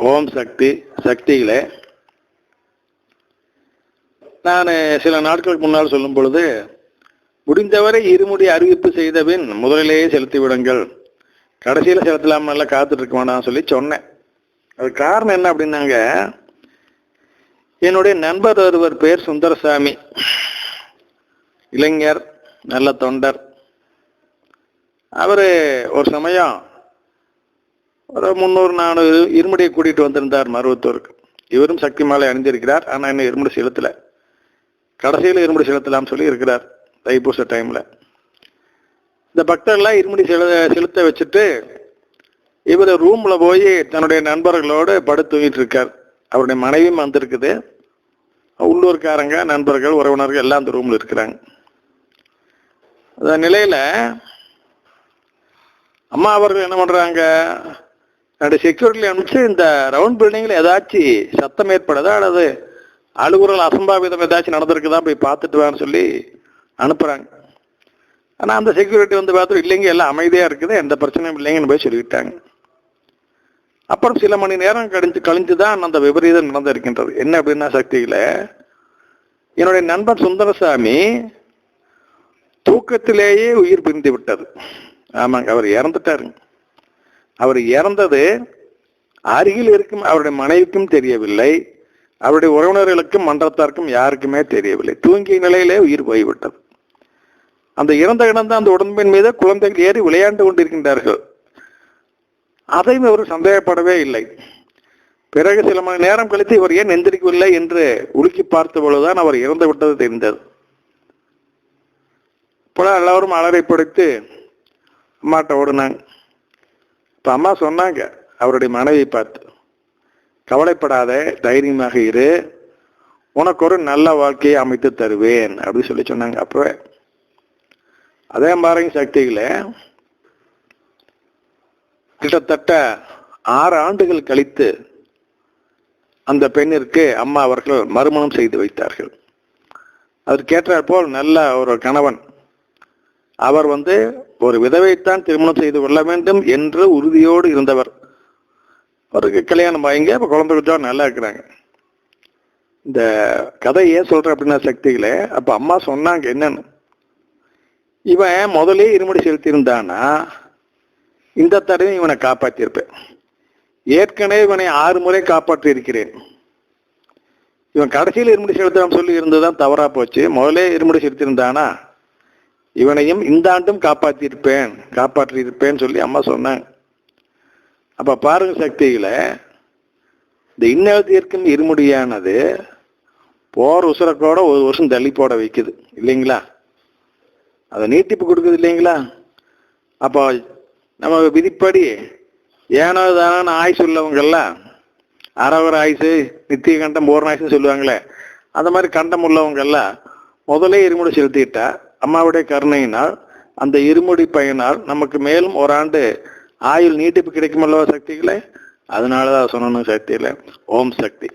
ஓம் சக்தி. சக்திகளே, நான் சில நாட்களுக்கு முன்னால் சொல்லும் பொழுது, முடிந்தவரை இருமுடி அறிவிப்பு செய்தபின் முதலிலேயே செலுத்தி விடுங்கள், கடைசியில் செலுத்தலாம் நல்லா காத்துட்டு இருக்க வேண்டாம் சொல்லி சொன்னேன். அது காரணம் என்ன அப்படின்னாங்க, என்னுடைய நண்பர் ஒருவர் பேர் சுந்தரசாமி, இளைஞர், நல்ல தொண்டர். அவரு ஒரு சமயம் ஒரு 300-400 இருமுடியை கூட்டிட்டு வந்திருந்தார் மருவத்தூருக்கு. இவரும் சக்தி மாலை அணிந்திருக்கிறார். ஆனா இன்னும் இருமுடி செலுத்தல. கடைசியில் இருமுடி செலுத்தலாம் சொல்லி இருக்கிறார் தைப்பூச டைம்ல. இந்த பக்தர்லாம் இருமுடி செலுத்த வச்சுட்டு இவர் ரூம்ல போய் தன்னுடைய நண்பர்களோடு படுத்து தூங்கிட்டு இருக்கார். அவருடைய மனைவியும் வந்திருக்குது. உள்ளூர்காரங்க, நண்பர்கள், உறவினர்கள் எல்லாம் அந்த ரூம்ல இருக்கிறாங்க. அந்த நிலையில அம்மா அவர்கள் என்ன பண்றாங்க, ரெண்டு செக்யூரிட்டி அனுப்பிச்சு இந்த ரவுண்ட் பில்டிங்ல ஏதாச்சும் சத்தம் ஏற்படுதா அல்லது அலுவலர்கள் அசம்பாவிதம் ஏதாச்சும் நடந்திருக்குதான் போய் பார்த்துட்டு வான்னு சொல்லி அனுப்புறாங்க. ஆனா அந்த செக்யூரிட்டி வந்து பார்த்துட்டு இல்லைங்க, எல்லாம் அமைதியா இருக்குது, எந்த பிரச்சனையும் இல்லைங்கன்னு போய் சொல்லிவிட்டாங்க. அப்புறம் சில மணி நேரம் கழிஞ்சுதான் அந்த விபரீதம் நடந்திருக்கின்றது. என்ன அப்படின்னா, சக்தியில என்னுடைய நண்பர் சுந்தரசாமி தூக்கத்திலேயே உயிர் பிரிந்து விட்டது. ஆமாங்க, அவர் இறந்துட்டாருங்க. அவர் இறந்தது அருகில் இருக்கும் அவருடைய மனைவிக்கும் தெரியவில்லை, அவருடைய உறவினர்களுக்கும் மன்றத்தாருக்கும் யாருக்குமே தெரியவில்லை. தூங்கிய நிலையிலே உயிர் போய்விட்டது. அந்த இறந்த கிடந்த அந்த உடம்பின் மீது குழந்தைகள் ஏறி விளையாண்டு கொண்டிருக்கின்றார்கள். அதையும் அவர் சந்தேகப்படவே இல்லை. பிறகு சில மணி நேரம் கழித்து இவர் ஏன் எந்திரிக்கவில்லை என்று உலுக்கி பார்த்த பொழுதுதான் அவர் இறந்து விட்டது தெரிந்தது. இப்போ எல்லாரும் அலறை படுத்து அம்மாட்ட ஓடுனாங்க. இப்ப அம்மா சொன்னாங்க அவருடைய மனைவியை பார்த்து, கவலைப்படாத, தைரியமாக இரு, உனக்கு ஒரு நல்ல வாழ்க்கையை அமைத்து தருவேன் அப்படின்னு சொல்லி சொன்னாங்க. அப்பவே அதே மாதிரி சக்திகள கிட்டத்தட்ட 6 ஆண்டுகள் கழித்து அந்த பெண்ணிற்கு அம்மா அவர்கள் மறுமணம் செய்து வைத்தார்கள். அதற்கு ஏற்றாற் போல் நல்ல ஒரு கணவன். அவர் ஒரு விதவைத்தான் திருமணம் செய்து கொள்ள வேண்டும் என்று உறுதியோடு இருந்தவர். அவருக்கு கல்யாணம் ஆகிங்க, இப்ப குழந்தை குஞ்சா நல்லா இருக்கிறாங்க. இந்த கதை ஏன் சொல்றேன் அப்படின்னா சக்திகளே, அப்ப அம்மா சொன்னாங்க என்னன்னு, இவன் முதலே இருமுடி செலுத்தி இருந்தானா இந்த தடவை இவனை காப்பாற்றியிருப்பேன். ஏற்கனவே இவனை 6 முறை காப்பாற்றி இருக்கிறேன். இவன் கடைசியில் இருமுடி செலுத்தலாம் சொல்லி இருந்ததுதான் தவறா போச்சு. முதலே இருமுடி செலுத்தியிருந்தானா இவனையும் இந்த ஆண்டும் காப்பாற்றியிருப்பேன் சொல்லி அம்மா சொன்னாங்க. அப்ப பாருங்க சக்திகளை, இந்த இன்னத்திற்கும் இருமுடியானது போர் உசுரக்கோட 1 வருஷம் தள்ளி போட வைக்குது இல்லைங்களா, அதை நீட்டிப்பு கொடுக்குது இல்லைங்களா. அப்போ நம்ம விதிப்படி ஏனோ தானோ ஆயுசு உள்ளவங்கெல்லாம் அரவர ஆயுசு, நித்திய கண்டம், பூர்ண ஆயுசுன்னு சொல்லுவாங்களே, அந்த மாதிரி கண்டம் உள்ளவங்க எல்லாம் முதலே இருமுடி செலுத்திட்டா அம்மாவுடைய கருணையினால் அந்த இருமுடி பயனால் நமக்கு மேலும் 1 ஆண்டு ஆயுள் நீட்டிப்பு கிடைக்கும் அல்லவா சக்திகளே. அதனாலதான் சொல்லணும் சக்தியில. ஓம் சக்தி.